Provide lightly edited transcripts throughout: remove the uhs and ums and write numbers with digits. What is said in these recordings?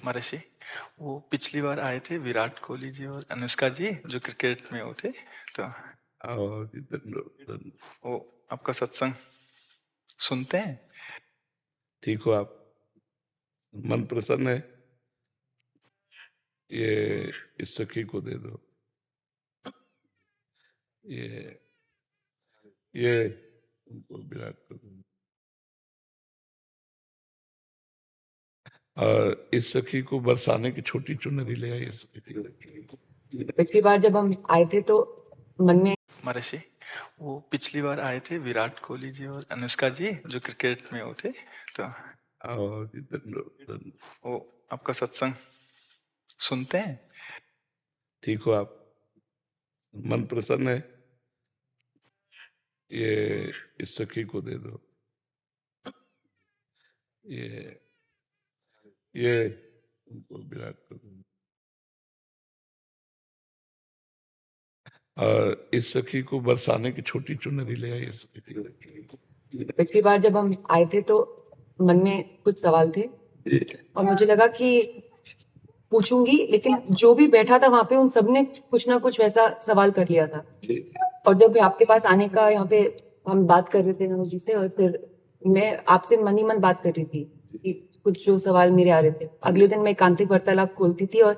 महर्षि, वो पिछली बार आए थे विराट कोहली जी और अनुष्का जी जो क्रिकेट में वो थे, तो वो आपका सत्संग सुनते हैं। ठीक हो आप? मन प्रसन्न है? ये इस सखी को दे दो। ये उनको विराट को दो। और इस सखी को बरसाने की छोटी चुनरी ले आई। पिछली बार जब हम आए थे तो मन में महर्षि, वो पिछली बार आए थे विराट कोहली जी और अनुष्का जी जो क्रिकेट में वो थे, तो वो आपका सत्संग सुनते हैं। ठीक हो आप? मन प्रसन्न है? ये इस सखी को दे दो। ये उनको विराट को दो। और इस सखी को बरसाने की छोटी चुनरी ले आई। पिछली बार जब हम आए थे तो मन में कुछ सवाल थे और मुझे लगा कि पूछूंगी, लेकिन जो भी बैठा था वहां पे उन सब ने कुछ ना कुछ वैसा सवाल कर लिया था। और जब आपके पास आने का यहाँ पे हम बात कर रहे थे नमो जी से, और फिर मैं आपसे मन ही मन बात कर रही थी कि कुछ जो सवाल मेरे आ रहे थे। अगले दिन मैं एकांतिक वार्तालाप खोलती थी और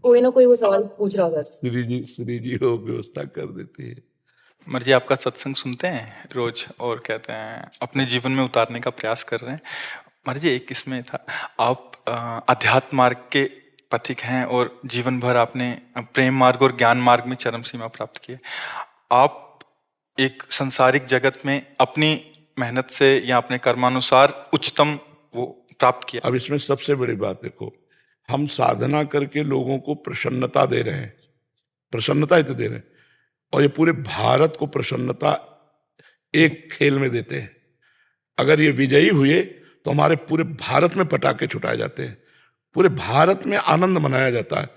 कोई ना कोई वो सवाल पूछ रहा था। श्री जी हो व्यवस्था कर देती है। मर्जी, आपका सत्संग सुनते हैं रोज और कहते हैं अपने जीवन में उतारने का प्रयास कर रहे हैं। मर्जी, एक इसमें था, आप अध्यात्म मार्ग के पथिक हैं और जीवन भर आपने प्रेम मार्ग और ज्ञान मार्ग में चरम सीमा प्राप्त की है। आप एक संसारिक जगत में अपनी मेहनत से या अपने कर्मानुसार उच्चतम वो प्राप्त किया। अब इसमें सबसे बड़ी बात देखो, हम साधना करके लोगों को प्रसन्नता दे रहे हैं, प्रसन्नता ही तो दे रहे हैं, और ये पूरे भारत को प्रसन्नता एक खेल में देते हैं। अगर ये विजयी हुए तो हमारे पूरे भारत में पटाखे छुटाए जाते हैं, पूरे भारत में आनंद मनाया जाता है।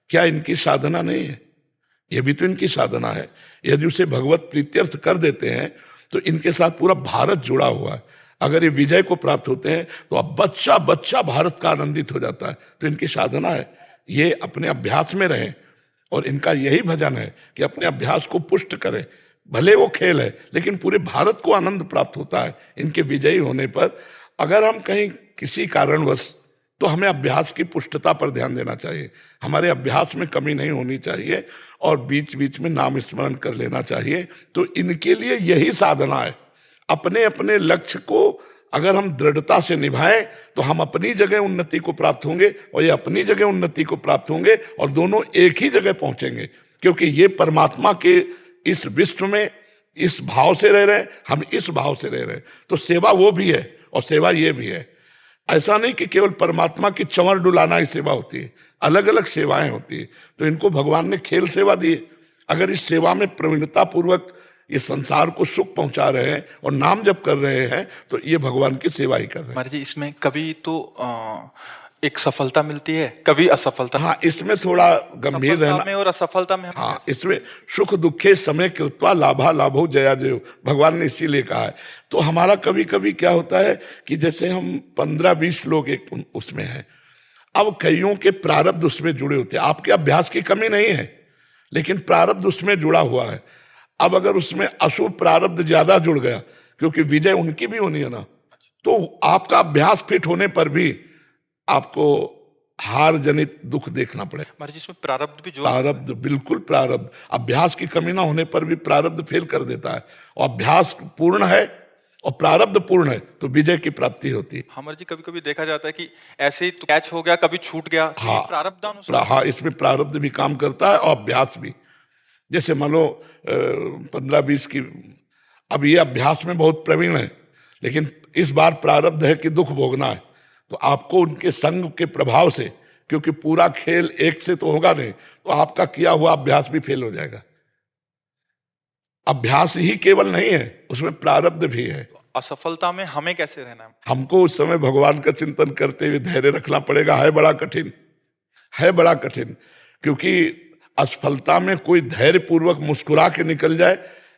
क्या इनकी साधना नहीं है? ये भी तो इनकी साधना है। यदि उसे भगवत प्रीत्यर्थ कर देते हैं तो इनके साथ पूरा भारत जुड़ा हुआ है। अगर ये विजय को प्राप्त होते हैं तो अब बच्चा बच्चा भारत का आनंदित हो जाता है। तो इनकी साधना है, ये अपने अभ्यास में रहें, और इनका यही भजन है कि अपने अभ्यास को पुष्ट करें। भले वो खेल है, लेकिन पूरे भारत को आनंद प्राप्त होता है इनके विजयी होने पर। अगर हम कहीं किसी कारणवश, तो हमें अभ्यास की पुष्टता पर ध्यान देना चाहिए। हमारे अभ्यास में कमी नहीं होनी चाहिए और बीच बीच में नाम स्मरण कर लेना चाहिए। तो इनके लिए यही साधना है। अपने अपने लक्ष्य को अगर हम दृढ़ता से निभाएं तो हम अपनी जगह उन्नति को प्राप्त होंगे और ये अपनी जगह उन्नति को प्राप्त होंगे, और दोनों एक ही जगह पहुंचेंगे। क्योंकि ये परमात्मा के इस विश्व में इस भाव से रह रहे हैं, हम इस भाव से रह रहे हैं। तो सेवा वो भी है और सेवा ये भी है। ऐसा नहीं कि केवल परमात्मा की चंवर डुलाना ही सेवा होती है, अलग अलग सेवाएं होती है। तो इनको भगवान ने खेल सेवा दी है। अगर इस सेवा में प्रवीणता पूर्वक ये संसार को सुख पहुंचा रहे हैं और नाम जप कर रहे हैं तो ये भगवान की सेवा ही कर रहे हैं। महाराज जी, इसमें कभी तो एक सफलता मिलती है, कभी असफलता। हाँ, इसमें थोड़ा गंभीर रहना में और असफलता में हाँ, इसमें सुख दुखे समय कृत्वा लाभा लाभो जया जयो, भगवान ने इसीलिए कहा है। तो हमारा कभी कभी क्या होता है कि जैसे हम 15-20 लोग एक उसमें हैं, अब कईयों के प्रारब्ध उसमें जुड़े होते हैं। आपके अभ्यास की कमी नहीं है, लेकिन प्रारब्ध उसमें जुड़ा हुआ है। अब अगर उसमें अशुभ प्रारब्ध ज्यादा जुड़ गया, क्योंकि विजय उनकी भी होनी है ना, तो आपका अभ्यास फिट होने पर भी आपको हार जनित दुख देखना पड़ेगा। महाराज, इसमें प्रारब्ध भी प्रारब्ध, बिल्कुल प्रारब्ध। अभ्यास की कमी ना होने पर भी प्रारब्ध फेल कर देता है, और अभ्यास पूर्ण है और प्रारब्ध पूर्ण है तो विजय की प्राप्ति होती है। हमारे जी, कभी कभी देखा जाता है कि ऐसे ही तो कैच हो गया, कभी छूट गया। हाँ, प्रारब्ध हाँ, इसमें प्रारब्ध भी काम करता है और अभ्यास भी। जैसे मान लो 15-20 की, अब ये अभ्यास में बहुत प्रवीण है, लेकिन इस बार प्रारब्ध है कि दुख भोगना है, तो आपको उनके संग के प्रभाव से, क्योंकि पूरा खेल एक से तो होगा नहीं, तो आपका किया हुआ अभ्यास भी फेल हो जाएगा। अभ्यास ही केवल नहीं है, उसमें प्रारब्ध भी है। असफलता में हमें कैसे रहना है? हमको उस समय भगवान का चिंतन करते हुए धैर्य रखना पड़ेगा। है बड़ा कठिन, है बड़ा कठिन, क्योंकि असफलता में कोई धैर्य पूर्वक मुस्कुरा के निकल जाए,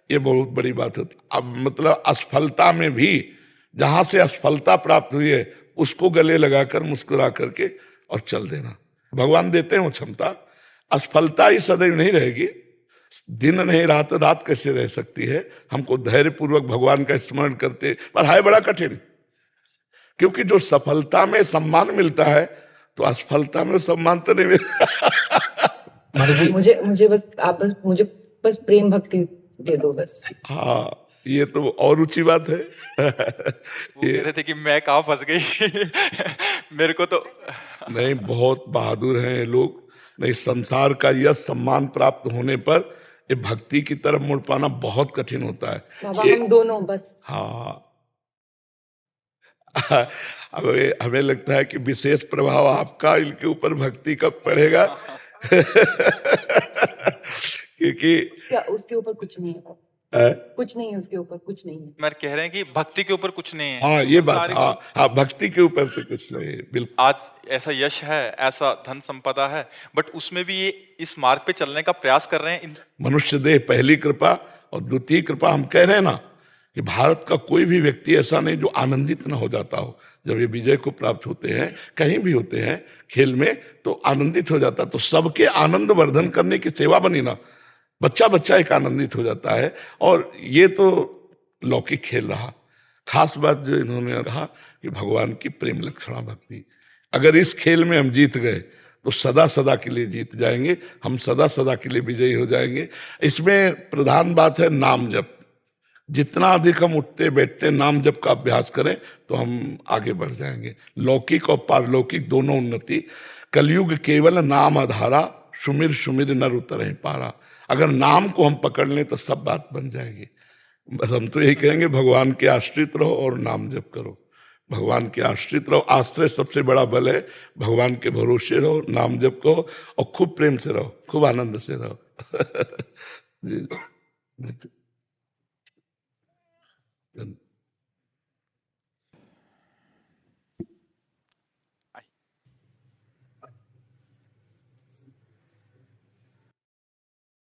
ये बहुत बड़ी बात होती। अब मतलब असफलता में भी जहां से असफलता प्राप्त हुई है उसको गले लगाकर मुस्कुरा करके और चल देना। भगवान देते हैं वो क्षमता। असफलता ही सदैव नहीं रहेगी, दिन नहीं रात, रात कैसे रह सकती है। हमको धैर्य पूर्वक भगवान का स्मरण करते, पर है बड़ा कठिन, क्योंकि जो सफलता में सम्मान मिलता है तो असफलता में सम्मान तो नहीं मिलता। मुझे मुझे बस आप बस मुझे बस प्रेम भक्ति दे दो बस। हाँ, ये तो और ऊंची बात है। वो कह रहे थे कि मैं कहाँ फंस गई। मेरे को तो नहीं, बहुत बहादुर हैं ये लोग। नहीं, संसार का यह सम्मान प्राप्त होने पर ये भक्ति की तरफ मुड़ पाना बहुत कठिन होता है। बाबा ये हम दोनों बस। हाँ, हमें लगता है कि विशेष प्रभाव आपका इनके ऊपर भक्ति कब पड़ेगा। क्योंकि क्या उसके ऊपर कुछ नहीं है, अ, कुछ नहीं है उसके ऊपर, कुछ नहीं है। मैं कह रहे हैं कि भक्ति के ऊपर कुछ नहीं है। हाँ ये बात, सारे हाँ हाँ, भक्ति के ऊपर तो कुछ नहीं है, बिल्कुल। आज ऐसा यश है, ऐसा धन संपदा है, बट उसमें भी ये इस मार्ग पे चलने का प्रयास कर रहे हैं। मनुष्य देह पहली कृपा, और द्वितीय कृपा। हम कह रहे हैं ना कि भारत का कोई भी व्यक्ति ऐसा नहीं जो आनंदित न हो जाता हो। जब ये विजय को प्राप्त होते हैं, कहीं भी होते हैं खेल में, तो आनंदित हो जाता। तो सबके आनंद वर्धन करने की सेवा बनी ना, बच्चा बच्चा एक आनंदित हो जाता है। और ये तो लौकिक खेल रहा। खास बात जो इन्होंने कहा कि भगवान की प्रेम लक्षणा भक्ति, अगर इस खेल में हम जीत गए तो सदा सदा के लिए जीत जाएंगे, हम सदा सदा के लिए विजयी हो जाएंगे। इसमें प्रधान बात है नाम जप। जितना अधिक हम उठते बैठते नाम जप का अभ्यास करें तो हम आगे बढ़ जाएंगे। लौकिक और पारलौकिक दोनों उन्नति। कलयुग केवल नाम आधारा, सुमिर सुमिर नर उतरे पारा। अगर नाम को हम पकड़ लें तो सब बात बन जाएगी। बस हम तो यही कहेंगे, भगवान के आश्रित रहो और नाम जप करो। भगवान के आश्रित रहो, आश्रय सबसे बड़ा बल है। भगवान के भरोसे रहो, नाम जप करो और खूब प्रेम से रहो, खूब आनंद से रहो। जी।